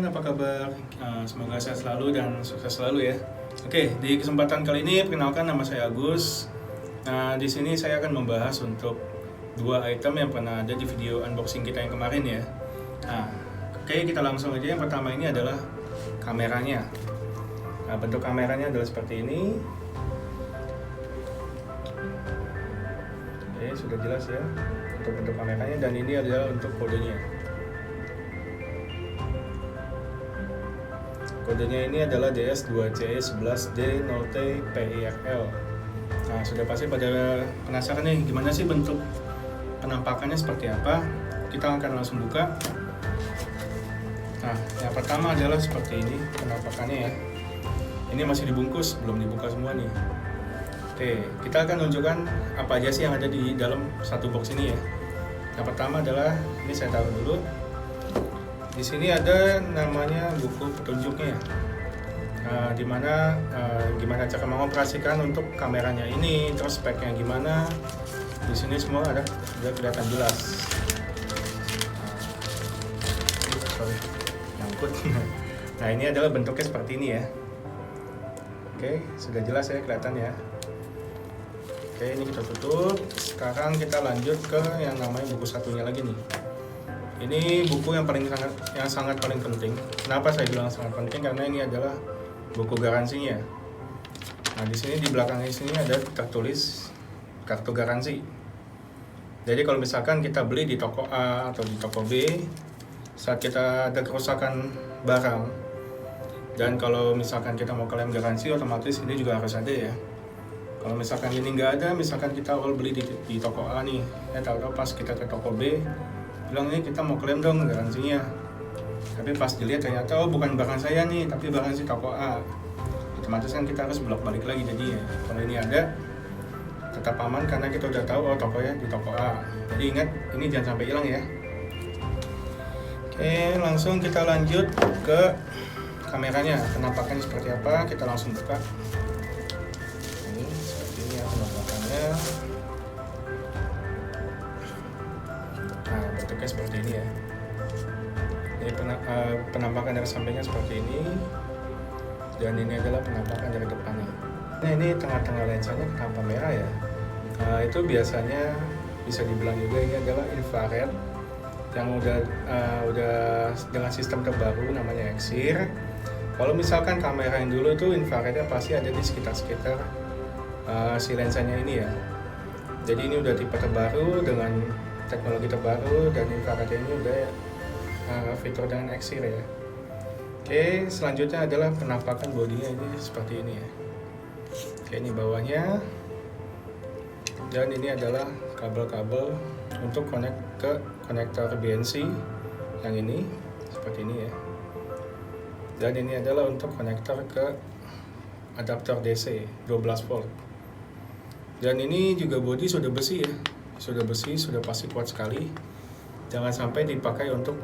Apa kabar? Semoga sehat selalu dan sukses selalu ya. Oke, di kesempatan kali ini perkenalkan nama saya Agus. Nah, di sini saya akan membahas untuk dua item yang pernah ada di video unboxing kita yang kemarin ya. Nah, oke, kita langsung aja. Yang pertama ini adalah kameranya. Nah, bentuk kameranya adalah seperti ini. Oke, sudah jelas ya untuk bentuk kameranya, dan ini adalah untuk kodenya. Kodenya ini adalah DS2C11D0T-PIRL. Nah, sudah pasti pada penasaran nih gimana sih bentuk penampakannya seperti apa. Kita akan langsung buka. Nah, yang pertama adalah seperti ini penampakannya ya. Ini masih dibungkus, belum dibuka semua nih. Oke, kita akan tunjukkan apa aja sih yang ada di dalam satu box ini ya. Yang pertama adalah, ini saya taruh dulu. Di sini ada namanya buku petunjuknya, dimana gimana cara mengoperasikan untuk kameranya ini, terus speknya gimana. Di sini semua ada, sudah kelihatan jelas. Nyangkut. Nah, ini adalah bentuknya seperti ini ya. Oke, sudah jelas ya, kelihatan ya. Oke, ini kita tutup. Sekarang kita lanjut ke yang namanya buku satunya lagi nih. Ini buku yang sangat paling penting. Kenapa saya bilang sangat penting? Karena ini adalah buku garansinya. Nah, di sini di belakangnya sini ada tertulis kartu garansi. Jadi kalau misalkan kita beli di toko A atau di toko B, saat kita ada kerusakan barang, dan kalau misalkan kita mau klaim garansi, otomatis ini juga harus ada ya. Kalau misalkan ini nggak ada, misalkan kita awal beli di toko A nih, tahu-tahu pas kita ke toko B, bilang ini kita mau klaim dong garansinya, tapi pas dilihat ternyata bukan barang saya nih, tapi barang si toko A, otomatis kan kita harus bolak-balik lagi. Jadi ya, kalau ini ada tetap aman karena kita udah tahu tokonya di toko A. Jadi ingat, ini jangan sampai hilang ya. Oke, langsung kita lanjut ke kameranya. Penampakannya seperti apa, kita langsung buka. Ini seperti ini ya penampakannya. Nah, bentuknya seperti ini ya. Ini penampakan dari sampingnya seperti ini, dan ini adalah penampakan dari depannya. Nah, ini tengah-tengah lensanya kenapa merah ya? Nah, itu biasanya bisa dibilang juga ini adalah infrared yang udah dengan sistem terbaru namanya Exir. Kalau misalkan kamera yang dulu itu infrarednya pasti ada di sekitar si lensanya ini ya. Jadi ini udah tipe terbaru dengan teknologi terbaru, dan infrared ini udah fitur dengan Exir ya. Oke, selanjutnya adalah penampakan bodinya ini seperti ini ya. Oke, ini bawahnya, dan ini adalah kabel-kabel untuk connect ke konektor BNC yang ini seperti ini ya. Dan ini adalah untuk konektor ke adaptor DC 12 volt. Dan ini juga bodi sudah besi ya. Sudah besi, sudah pasti kuat sekali. Jangan sampai dipakai untuk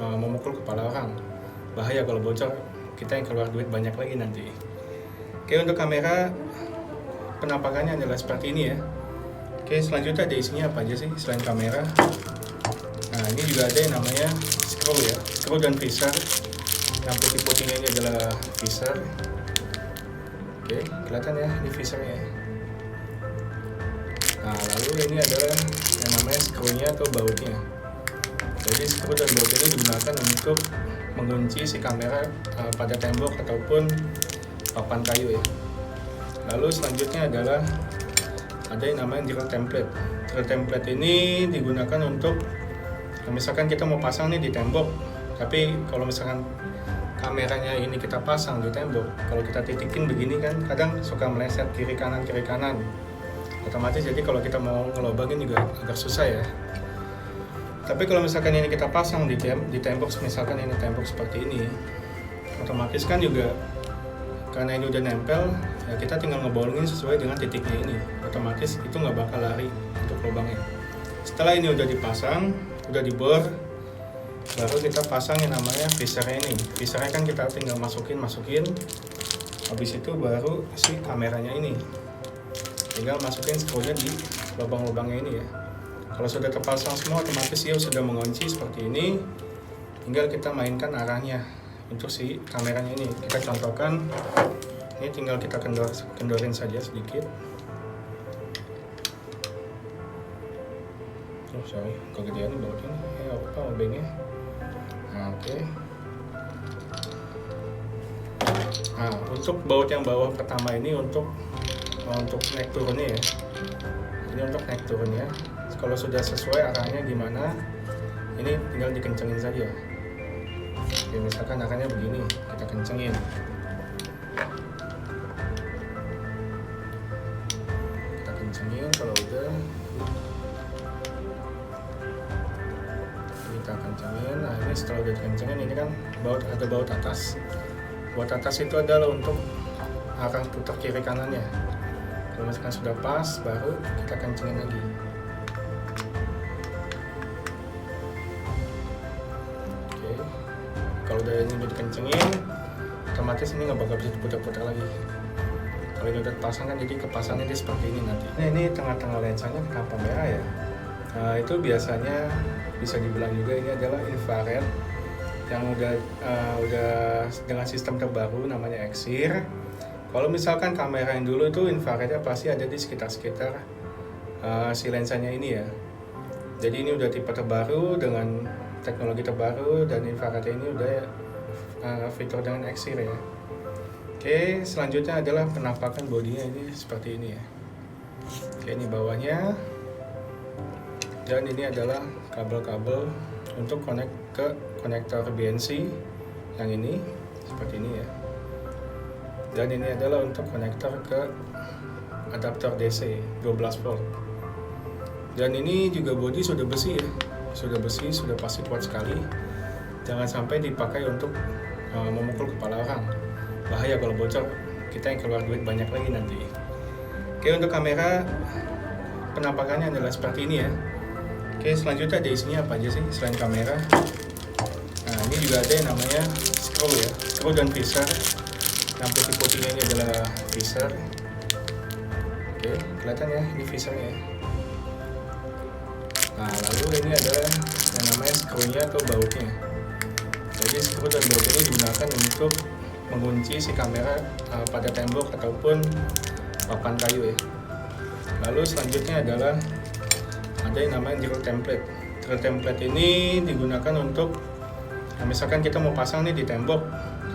memukul kepala orang. Bahaya kalau bocor, kita yang keluar duit banyak lagi nanti. Oke, untuk kamera penampakannya adalah seperti ini ya. Oke, selanjutnya ada isinya apa aja sih selain kamera. Nah, ini juga ada yang namanya screw ya, screw dan visor. Yang putih-putihnya ini adalah visor. Oke, kelihatan ya, ini visornya. Nah, lalu ini adalah yang namanya screw-nya atau bautnya. Jadi screw dan baut ini digunakan untuk mengunci si kamera pada tembok ataupun papan kayu ya. Lalu selanjutnya adalah ada yang namanya drill template. Drill template ini digunakan untuk misalkan kita mau pasang nih di tembok, tapi kalau misalkan kameranya ini kita pasang di tembok, kalau kita titikin begini kan kadang suka meleset kiri kanan. Otomatis jadi kalau kita mau ngelobangin juga agak susah ya. Tapi kalau misalkan ini kita pasang di tembok, misalkan ini tembok seperti ini, otomatis kan juga karena ini udah nempel ya, kita tinggal ngebolongin sesuai dengan titiknya ini, otomatis itu nggak bakal lari untuk lubangnya. Setelah ini udah dipasang, udah dibor, baru kita pasang yang namanya visornya ini. Visornya kan kita tinggal masukin, habis itu baru si kameranya ini tinggal masukin screw-nya di lubang-lubangnya ini ya. Kalau sudah terpasang semua, otomatis dia sudah mengunci seperti ini. Tinggal kita mainkan arahnya untuk si kameranya ini. Kita contohkan, ini tinggal kita kendorin saja sedikit. Oh sorry, kegedean bautnya nih, apa obengnya. Nah, oke. Nah, untuk baut yang bawah pertama ini untuk naik turunnya ya. Ini untuk naik turunnya. Kalau sudah sesuai arahnya gimana, ini tinggal dikencengin saja. Oke, misalkan arahnya begini, kita kencengin. Kita kencengin, kalau udah kita kencengin. Nah ini setelah udah dikencengin, ini kan ada baut atas. Baut atas itu adalah untuk arah putar kiri kanannya. Kalau misalkan sudah pas, baru kita kencengin lagi. Oke, kalau udah ini udah dikencengin, otomatis ini nggak bakal bisa diputar-putar lagi. Kalau ini udah pasang kan, jadi kepasangnya dia seperti ini nanti. Nah ini tengah-tengah lensanya kenapa merah ya? Nah, itu biasanya bisa dibilang juga ini adalah infrared yang udah dengan sistem terbaru namanya Exir. Kalau misalkan kamera yang dulu itu infrarednya pasti ada di sekitar si lensanya ini ya. Jadi ini udah tipe terbaru dengan teknologi terbaru, dan infrarednya ini udah fitur dengan Exir ya. Oke, selanjutnya adalah penampakan bodinya ini seperti ini ya. Oke, ini bawahnya. Dan ini adalah kabel-kabel untuk connect ke konektor BNC yang ini seperti ini ya. Dan ini adalah untuk konektor ke adaptor DC 12 volt. Dan ini juga bodi sudah besi ya. Sudah besi, sudah pasti kuat sekali. Jangan sampai dipakai untuk memukul kepala orang. Bahaya kalau bocor, kita yang keluar duit banyak lagi nanti. Oke, untuk kamera penampakannya adalah seperti ini ya. Oke, selanjutnya ada isinya apa aja sih selain kamera? Nah, ini juga ada yang namanya screw ya, screw dan visor. Yang putih-putihnya ini adalah visor. Oke, kelihatan ya, ini visornya. Nah, lalu ini adalah yang namanya screw-nya atau bautnya. Jadi screw dan baut ini digunakan untuk mengunci si kamera pada tembok ataupun papan kayu ya. Lalu selanjutnya adalah ada yang namanya drill template. Drill template ini digunakan untuk misalkan kita mau pasang nih di tembok,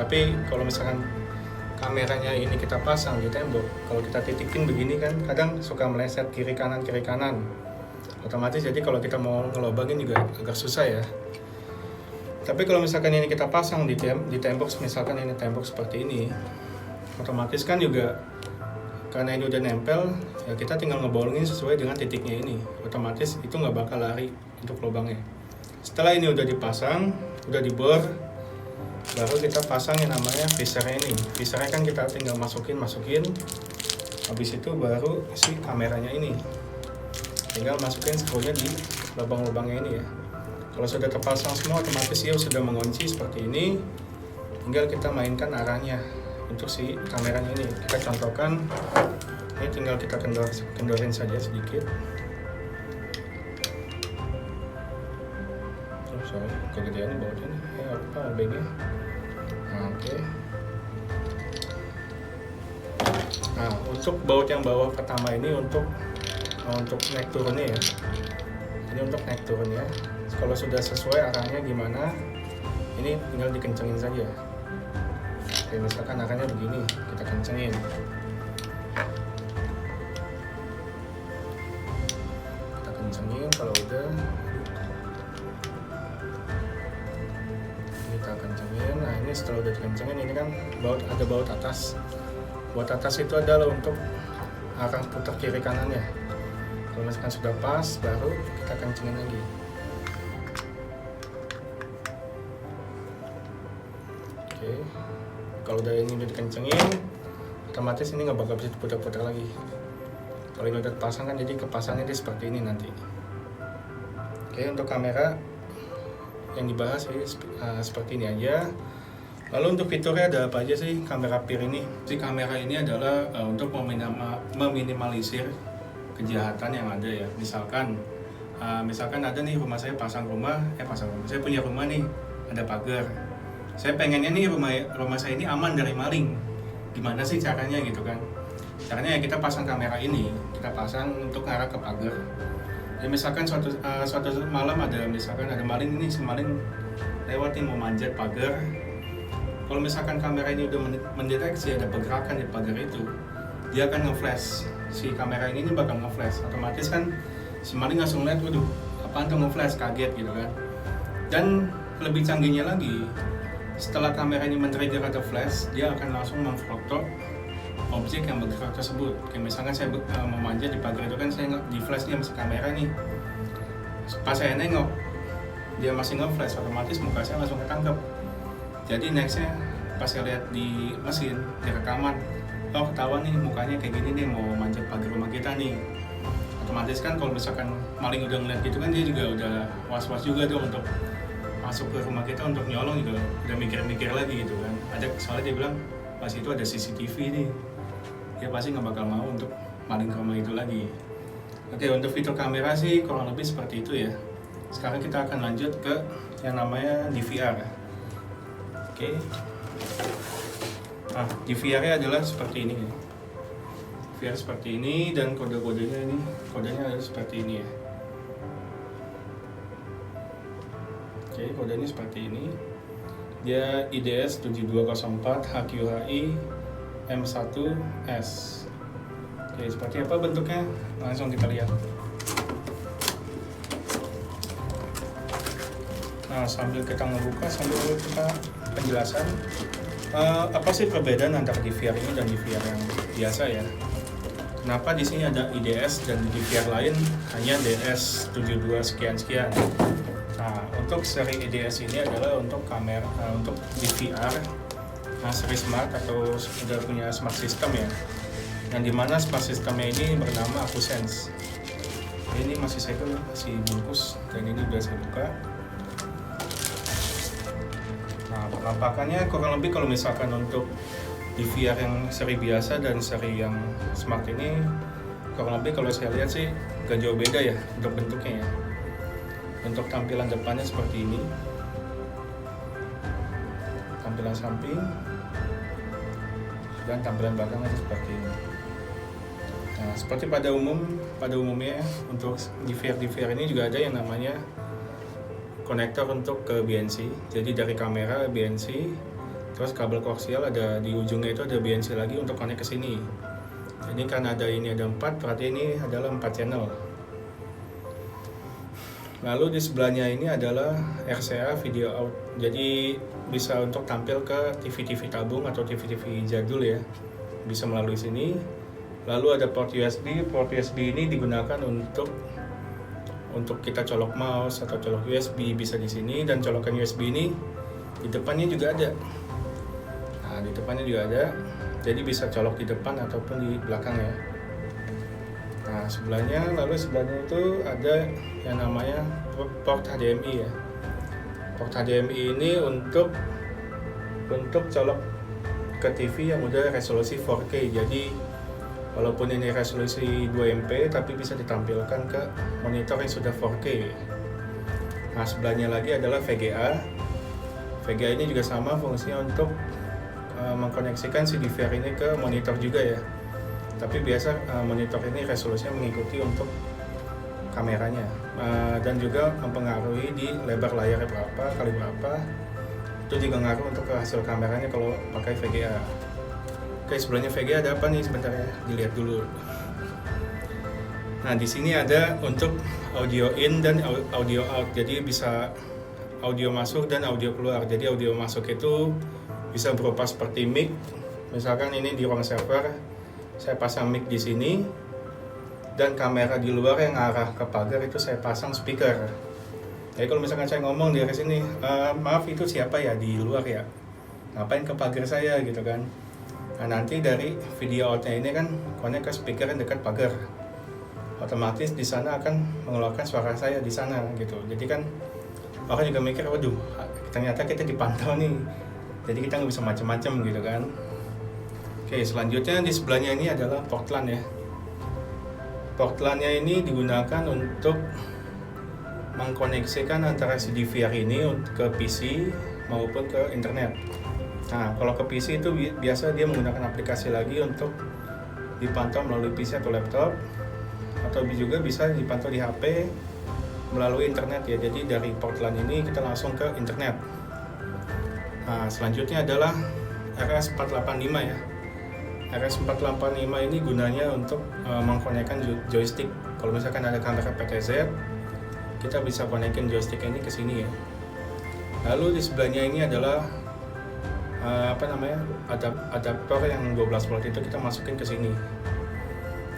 tapi kalau misalkan kameranya ini kita pasang di tembok, kalau kita titikin begini kan kadang suka meleset kiri kanan otomatis, jadi kalau kita mau ngelobangin juga agak susah ya. Tapi kalau misalkan ini kita pasang di tembok, misalkan ini tembok seperti ini, otomatis kan juga karena ini udah nempel ya, kita tinggal ngebolongin sesuai dengan titiknya ini, otomatis itu nggak bakal lari untuk lubangnya. Setelah ini udah dipasang, udah dibor, baru kita pasang yang namanya visornya ini. Visornya kan kita tinggal masukin, habis itu baru si kameranya ini tinggal masukin screw-nya di lubang-lubangnya ini ya. Kalau sudah terpasang semua, otomatis dia sudah mengunci seperti ini. Tinggal kita mainkan arahnya untuk si kameranya ini. Kita contohkan, ini tinggal kita kendorin saja sedikit. Oh sorry, kegedean bautnya nih, apa obengnya. Nah, oke. Nah, untuk baut yang bawah pertama ini untuk naik turunnya ya. Ini untuk naik turunnya. Kalau sudah sesuai arahnya gimana, ini tinggal dikencengin saja. Oke, misalkan arahnya begini, kita kencengin. Kita kencengin, kalau udah kita kencengin. Nah ini setelah udah dikencengin, ini kan ada baut atas. Baut atas itu adalah untuk arah putar kiri kanannya. Kalau misalkan sudah pas, baru kita kencengin lagi. Oke, kalau udah ini udah dikencengin, otomatis ini nggak bakal bisa diputar-putar lagi. Kalau ini udah terpasang kan, jadi kepasangnya dia seperti ini nanti. Oke, untuk kamera yang dibahas ini seperti ini aja. Lalu untuk fiturnya ada apa aja sih kamera PIR ini? Si kamera ini adalah untuk meminimalisir kejahatan yang ada ya. Misalkan ada nih rumah saya saya punya rumah nih, ada pagar. Saya pengennya nih rumah saya ini aman dari maling. Gimana sih caranya gitu kan? Caranya ya kita pasang kamera ini, kita pasang untuk ngarah ke pagar. Ya misalkan suatu malam ada maling ini, si maling lewat nih mau manjat pagar. Kalau misalkan kamera ini udah mendeteksi ada pergerakan di pagar itu, dia akan nge-flash. Si kamera ini bakal nge-flash. Otomatis kan si maling langsung lihat, waduh, apaan tuh nge-flash, kaget gitu kan. Dan lebih canggihnya lagi, setelah kamera ini men-trigger atau flash, dia akan langsung memfoto objek yang bergerak tersebut. Kayak misalkan saya memanjat di pagar itu kan, saya di flash dia masih kamera nih. Pas saya nengok, dia masih nge-flash, otomatis muka saya langsung ketangkep. Jadi nextnya pas saya lihat di mesin, di rekaman, oh ketahuan nih mukanya kayak gini nih mau manjat pagar rumah kita nih. Otomatis kan kalau misalkan maling udah ngeliat gitu kan, dia juga udah was-was juga tuh untuk masuk ke rumah kita untuk nyolong, juga udah mikir-mikir lagi gitu kan. Soalnya dia bilang pas itu ada CCTV nih, dia pasti nggak bakal mau untuk maling ke rumah itu lagi. Oke, untuk fitur kamera sih kurang lebih seperti itu ya. Sekarang kita akan lanjut ke yang namanya DVR. Oke. Nah, DVR-nya adalah seperti ini ya. DVR seperti ini dan kodenya adalah seperti ini ya. Oke, kodenya seperti ini. Dia IDS 7204 HQHI M1S. Oke, seperti apa bentuknya? Langsung kita lihat. Nah, sambil kita ngebuka, sambil kita penjelasan, apa sih perbedaan antara DVR ini dan DVR yang biasa ya? Kenapa di sini ada IDS dan di DVR lain hanya DS 72 sekian-sekian? Nah, untuk seri IDS ini adalah untuk kamera, untuk DVR, seri smart atau sudah punya smart system ya. Yang dimana smart systemnya ini bernama AcuSense. Ini masih segel, masih bungkus, dan ini udah saya buka. Nah, penampakannya kurang lebih kalau misalkan untuk DVR yang seri biasa dan seri yang smart ini, kurang lebih kalau saya lihat sih gak jauh beda ya untuk bentuknya ya. Untuk tampilan depannya seperti ini, tampilan samping, dan tampilan belakangnya seperti ini. Nah, seperti pada umumnya untuk DVR ini juga ada yang namanya konektor untuk ke BNC. Jadi dari kamera BNC, terus kabel koaksial ada di ujungnya, itu ada BNC lagi untuk connect ke sini. Jadi karena ini ada 4, berarti ini adalah 4 channel. Lalu di sebelahnya ini adalah RCA video out. Jadi bisa untuk tampil ke TV-TV tabung atau TV-TV jadul ya. Bisa melalui sini. Lalu ada port USB. Port USB ini digunakan untuk kita colok mouse atau colok USB, bisa di sini. Dan colokan USB ini di depannya juga ada. Nah, di depannya juga ada. Jadi bisa colok di depan ataupun di belakang ya. Nah, sebelahnya itu ada yang namanya port HDMI ya. Port HDMI ini untuk colok ke TV yang udah resolusi 4K. Jadi walaupun ini resolusi 2MP tapi bisa ditampilkan ke monitor yang sudah 4K. Nah, sebelahnya lagi adalah VGA. VGA ini juga sama fungsinya untuk mengkoneksikan si DVR ini ke monitor juga ya. Tapi biasa monitor ini resolusinya mengikuti untuk kameranya, dan juga mempengaruhi di lebar layarnya berapa kali berapa. Itu juga ngaruh untuk hasil kameranya kalau pakai VGA. Oke, sebelumnya VGA ada apa nih, sebentar ya, dilihat dulu. Nah, di sini ada untuk audio in dan audio out. Jadi bisa audio masuk dan audio keluar. Jadi audio masuk itu bisa berupa seperti mic. Misalkan ini di ruang server, saya pasang mic di sini, dan kamera di luar yang arah ke pagar itu saya pasang speaker. Jadi kalau misalkan saya ngomong dari sini, maaf itu siapa ya di luar ya, ngapain ke pagar saya gitu kan. Nah, nanti dari video outnya ini kan connect ke speaker yang dekat pagar, otomatis di sana akan mengeluarkan suara saya di sana gitu. Jadi kan orang juga mikir, waduh ternyata kita dipantau nih, jadi kita nggak bisa macam-macam gitu kan. Oke, selanjutnya di sebelahnya ini adalah port LAN ya. Port LAN-nya ini digunakan untuk mengkoneksikan antara si DVR ini ke PC maupun ke internet. Nah, kalau ke PC itu biasa dia menggunakan aplikasi lagi untuk dipantau melalui PC atau laptop, atau juga bisa dipantau di HP melalui internet ya. Jadi dari port LAN ini kita langsung ke internet. Nah, selanjutnya adalah RS485 ya. RS485 ini gunanya untuk mengkonekkan joystick. Kalau misalkan ada kamera PTZ, kita bisa konekkan joystick ini ke sini ya. Lalu di sebelahnya ini adalah adaptor yang 12 volt itu kita masukin ke sini.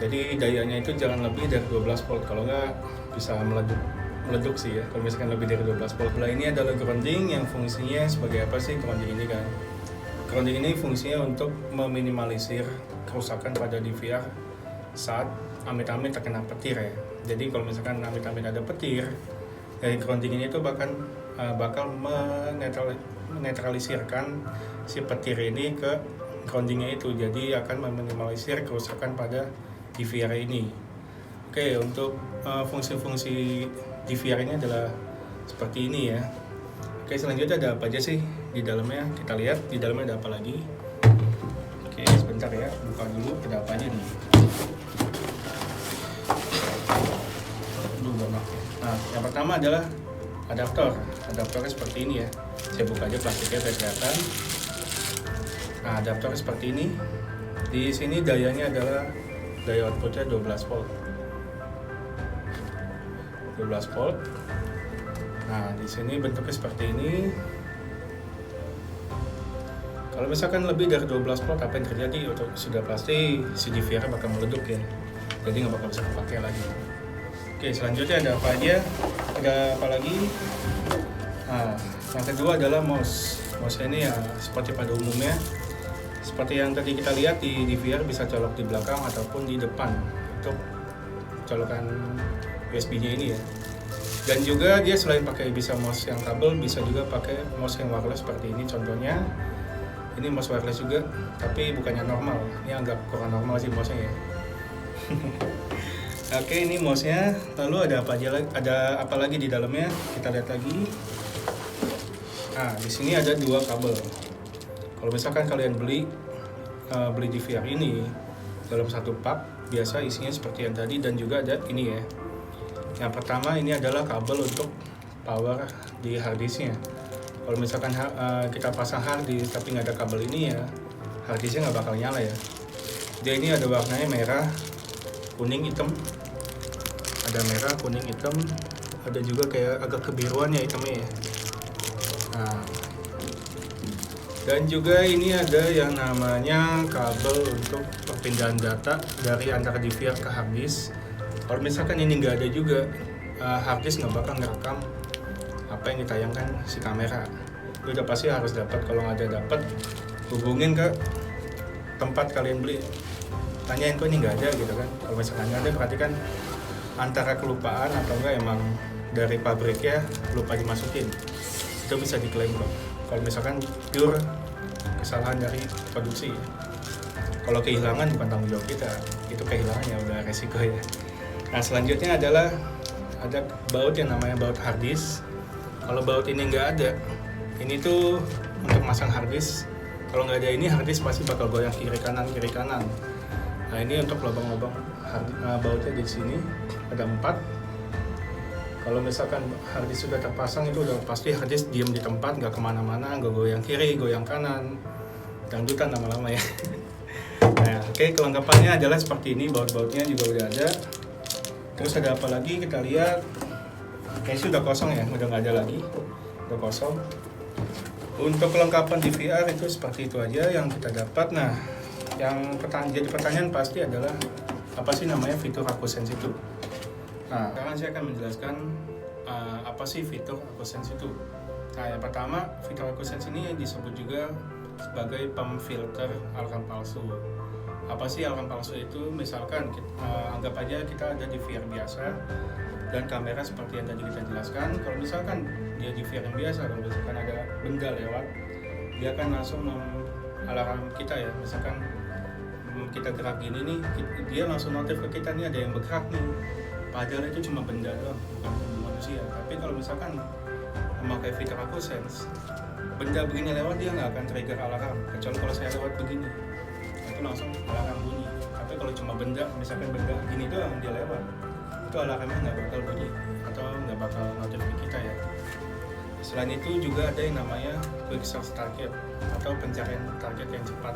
Jadi dayanya itu jangan lebih dari 12 volt, kalau nggak bisa meleduk sih ya kalau misalkan lebih dari 12 volt. Sebelah ini adalah grounding yang fungsinya sebagai apa sih grounding ini kan? Grounding ini fungsinya untuk meminimalisir kerusakan pada DVR saat amit-amit terkena petir ya. Jadi kalau misalkan amit-amit ada petir, dari grounding ini itu bakal menetralisirkan si petir ini ke groundingnya itu. Jadi akan meminimalisir kerusakan pada DVR ini. Oke, untuk fungsi-fungsi DVR ini adalah seperti ini ya. Oke, selanjutnya ada apa aja sih di dalamnya? Kita lihat di dalamnya ada apa lagi. Oke, sebentar ya, buka dulu ada apa aja nih. Banyak ya. Nah, yang pertama adalah adaptor. Adaptornya seperti ini ya. Saya buka aja plastiknya biar kelihatan. Nah, adaptornya seperti ini. Di sini dayanya adalah daya outputnya 12 volt. 12 volt. Nah, di sini bentuknya seperti ini. Kalau misalkan lebih dari 12 volt, apa yang terjadi? Sudah pasti si DVR bakal meleduk ya. Jadi nggak bakal bisa dipakai lagi. Oke, selanjutnya ada apa aja? Ada apa lagi? Nah, yang kedua adalah mouse. Mouse ini ya seperti pada umumnya. Seperti yang tadi kita lihat di DVR bisa colok di belakang ataupun di depan untuk colokan USB-nya ini ya. Dan juga dia selain pakai bisa mouse yang kabel, bisa juga pakai mouse yang wireless seperti ini contohnya. Ini mouse wireless juga, tapi bukannya normal. Ini agak kurang normal sih mouse-nya ya. Oke, ini mouse-nya. Lalu ada apa aja lagi? Ada apa lagi di dalamnya? Kita lihat lagi. Nah, di sini ada dua kabel. Kalau misalkan kalian beli DVR ini dalam satu pak, biasa isinya seperti yang tadi, dan juga ada ini ya. Yang pertama ini adalah kabel untuk power di harddisknya. Kalau misalkan kita pasang harddisk tapi nggak ada kabel ini ya, harddisknya nggak bakal nyala ya. Dia ini ada warnanya merah, kuning, hitam. Ada merah, kuning, hitam. Ada juga kayak agak kebiruan ya hitamnya ya. Nah, dan juga ini ada yang namanya kabel untuk perpindahan data dari antara DVR ke harddisk. Kalau misalkan ini nggak ada juga, harddisk nggak bakal ngerekam apa yang ditayangkan si kamera. Itu udah pasti harus dapat. Kalau nggak ada dapat, hubungin ke tempat kalian beli, tanyain kok ini nggak ada gitu kan. Kalau misalkan nggak ada, berarti kan antara kelupaan atau enggak emang dari pabriknya lupa dimasukin. Itu bisa diklaim loh. Kalau misalkan pure kesalahan dari produksi. Kalau kehilangan bukan tanggung jawab kita, itu kehilangan ya udah resiko ya. Nah, selanjutnya adalah ada baut yang namanya baut harddisk. Kalau baut ini nggak ada, ini tuh untuk masang harddisk. Kalau nggak ada ini, harddisk pasti bakal goyang kiri kanan. Nah, ini untuk lubang-lubang bautnya di sini ada 4. Kalau misalkan harddisk sudah terpasang, itu udah pasti harddisk diem di tempat, nggak kemana-mana, nggak goyang kiri, goyang kanan, dangdutan lama-lama ya. Nah, oke, kelengkapannya adalah seperti ini. Baut-bautnya juga udah ada. Terus ada apa lagi? Kita lihat. Kayaknya sudah kosong ya, udah nggak ada lagi, udah kosong. Untuk kelengkapan DVR itu seperti itu aja yang kita dapat. Nah, yang jadi pertanyaan pasti adalah apa sih namanya fitur AquaSense itu? Nah, sekarang saya akan menjelaskan apa sih fitur AquaSense itu. Nah, yang pertama, fitur AquaSense ini disebut juga sebagai pemfilter alarm palsu. Apa sih alarm palsu itu? Misalkan anggap aja kita ada DVR biasa dan kamera seperti yang tadi kita jelaskan. Kalau misalkan dia DVR yang biasa, kalau misalkan ada benda lewat, dia akan langsung alarm kita ya. Misalkan kita gerak gini nih, dia langsung notif ke kita nih ada yang bergerak nih. Padahal itu cuma benda doang, bukan manusia. Tapi kalau misalkan memakai fitur AquaSense, benda begini lewat dia nggak akan trigger alarm, kecuali kalau saya lewat begini itu langsung alarm bunyi. Tapi kalau cuma benda, misalkan benda gini doang dia lewat, itu alarmnya nggak bakal bunyi atau nggak bakal notifin kita ya. Selain itu juga ada yang namanya quick search target atau pencarian target yang cepat.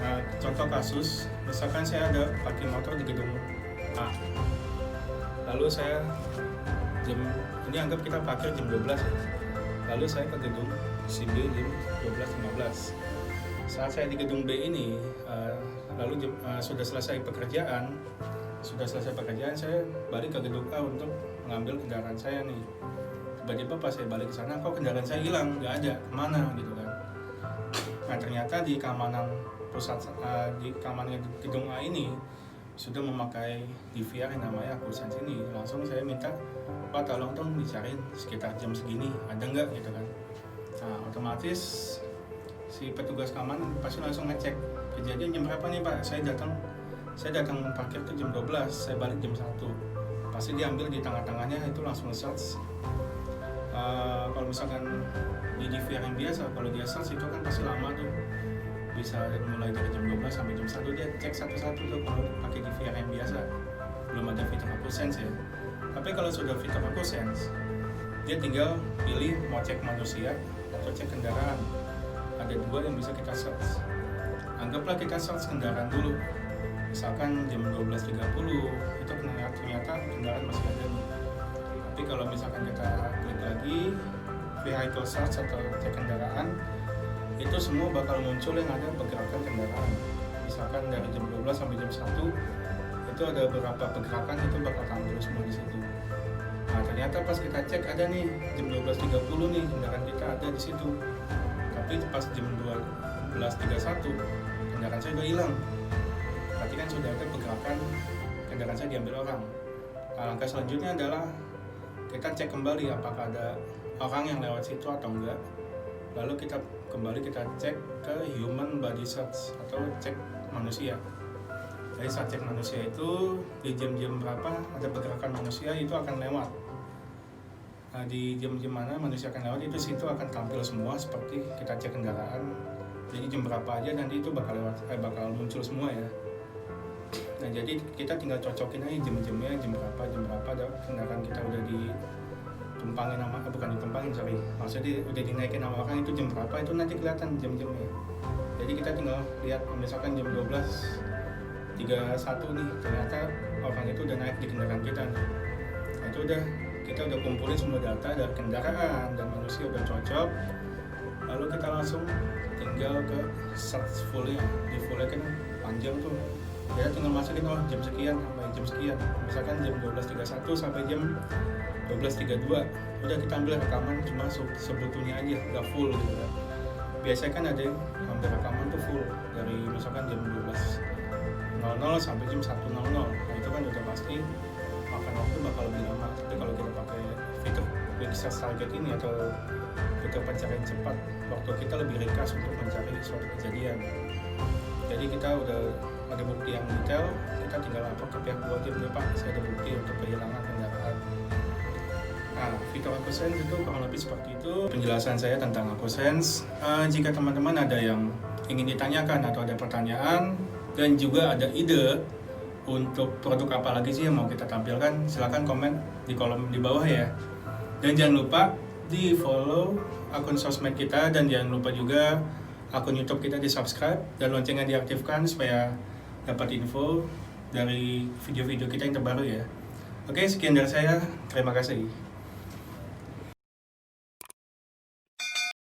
Nah, contoh kasus, misalkan saya ada parkir motor di gedung A, lalu saya ini anggap kita parkir jam 12 ya. Lalu saya ke gedung si B jam 12.15. Saat saya di gedung B ini, lalu sudah selesai pekerjaan, saya balik ke gedung A untuk mengambil kendaraan saya nih. Tiba-tiba pas saya balik ke sana, kok kendaraan saya hilang, nggak ada, kemana gitu kan. Nah ternyata di keamanan di keamanan gedung A ini sudah memakai DVR yang namanya AccuSense ini. Langsung saya minta, Pak tolong dong dicariin sekitar jam segini, ada nggak gitu kan. Nah otomatis si petugas keamanan pasti langsung ngecek kejadian jam berapa nih Pak, saya datang parkir tuh jam 12, saya balik jam 1. Pasti diambil di tengah-tengahnya, itu langsung search. Kalau misalkan di DVR yang biasa, kalau dia search itu kan pasti lama tuh, bisa mulai dari jam 12 sampai jam 1 dia cek satu-satu tuh kalau pakai DVR yang biasa, belum ada fitur AccuSense ya. Tapi kalau sudah fitur AccuSense, dia tinggal pilih mau cek manusia atau cek kendaraan. Ada dua yang bisa kita search. Anggaplah kita search kendaraan dulu, misalkan jam 12.30 itu ternyata kendaraan masih ada nih. Tapi kalau misalkan kita klik lagi vehicle search atau cek kendaraan, itu semua bakal muncul yang ada pergerakan kendaraan. Misalkan dari jam 12 sampai jam 1 itu ada beberapa pergerakan, itu bakal tampil semua di situ. Nah ternyata pas kita cek ada nih jam 12.30 nih kendaraan kita ada di situ. Tapi pas jam 12.31 kendaraan saya udah hilang. Berarti kan sudah ada pergerakan kendaraan saya diambil orang. Nah, langkah selanjutnya adalah kita cek kembali apakah ada orang yang lewat situ atau enggak. Lalu kita cek ke human body search atau cek manusia. Jadi saat cek manusia itu di jam-jam berapa ada pergerakan manusia itu akan lewat. Nah, di jam-jam mana manusia akan lewat itu situ akan tampil semua seperti kita cek kendaraan. Jadi jam berapa aja nanti itu bakal muncul semua ya. Nah jadi kita tinggal cocokin aja jam-jamnya, jam berapa kendaraan kita udah ditumpangin maksudnya udah dinaikin sama orang itu jam berapa, itu nanti kelihatan jam-jamnya. Jadi kita tinggal lihat misalkan jam 12.31 nih, ternyata orang itu udah naik di kendaraan kita nih. Nah itu kita udah kumpulin semua data dari kendaraan dan manusia udah cocok. Lalu kita langsung tinggal ke search full-nya. Di full-nya kan panjang tuh, kita tinggal masukin jam sekian sampai jam sekian, misalkan jam 12.31 sampai jam 12.32. Udah kita ambil rekaman cuma sebetulnya aja, nggak full gitu kan. Biasanya kan ada yang ambil rekaman tuh full dari misalkan jam 12.00 sampai jam 1.00. Nah itu kan udah pasti makan waktu bakal lebih lama. Tapi kalau kita pakai fitur quick search target ini atau fitur pencarian cepat, waktu kita lebih ringkas untuk mencari suatu kejadian. Jadi kita udah ada bukti yang detail, kita tinggal lapor ke pihak wajib ya Pak, saya ada bukti untuk kehilangan kendaraan. Nah, fitur AccuSense itu kurang lebih seperti itu penjelasan saya tentang AccuSense. Jika teman-teman ada yang ingin ditanyakan atau ada pertanyaan dan juga ada ide untuk produk apa lagi sih yang mau kita tampilkan, silahkan komen di kolom di bawah ya. Dan jangan lupa di follow akun sosmed kita, dan jangan lupa juga akun YouTube kita di subscribe dan loncengnya diaktifkan supaya dapat info dari video-video kita yang terbaru ya. Oke, sekian dari saya. Terima kasih.